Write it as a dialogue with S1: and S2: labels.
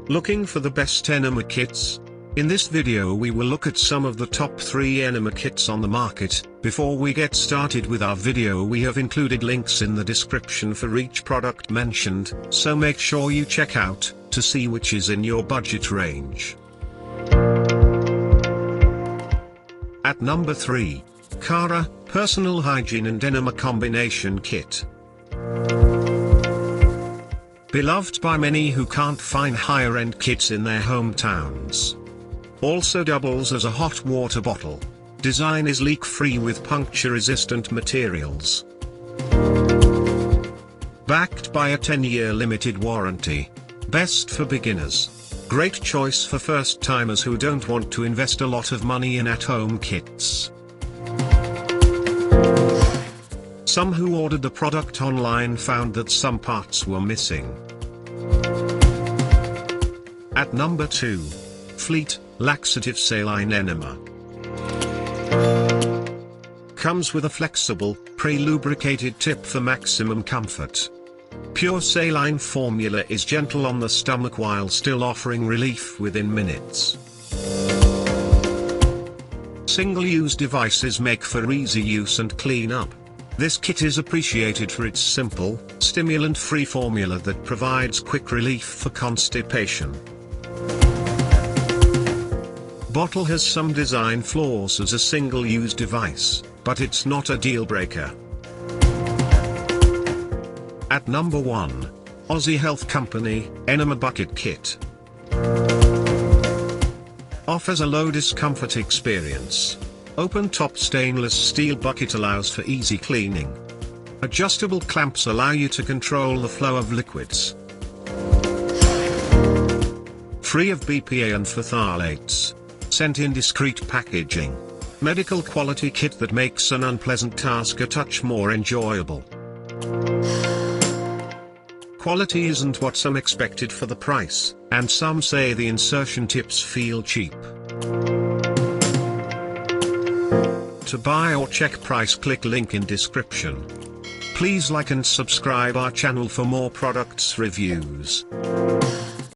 S1: Looking for the best Enema kits? In this video we will look at some of the top 3 Enema kits on the market. Before we get started with our video, we have included links in the description for each product mentioned, so make sure you check out to see which is in your budget range. At number 3, Cara, Personal Hygiene and Enema Combination Kit. Beloved by many who can't find higher-end kits in their hometowns. Also doubles as a hot water bottle. Design is leak-free with puncture-resistant materials. Backed by a 10-year limited warranty. Best for beginners. Great choice for first-timers who don't want to invest a lot of money in at-home kits. Some who ordered the product online found that some parts were missing. At number 2. Fleet, Laxative Saline Enema. Comes with a flexible, pre-lubricated tip for maximum comfort. Pure saline formula is gentle on the stomach while still offering relief within minutes. Single-use devices make for easy use and clean-up. This kit is appreciated for its simple, stimulant-free formula that provides quick relief for constipation. Bottle has some design flaws as a single-use device, but it's not a deal-breaker. At number 1. Aussie Health Company, Enema Bucket Kit. Offers a low discomfort experience. Open-top stainless steel bucket allows for easy cleaning. Adjustable clamps allow you to control the flow of liquids. Free of BPA and phthalates. Sent in discreet packaging. Medical quality kit that makes an unpleasant task a touch more enjoyable. Quality isn't what some expected for the price, and some say the insertion tips feel cheap. To buy or check price, click link in description. Please like and subscribe our channel for more products reviews.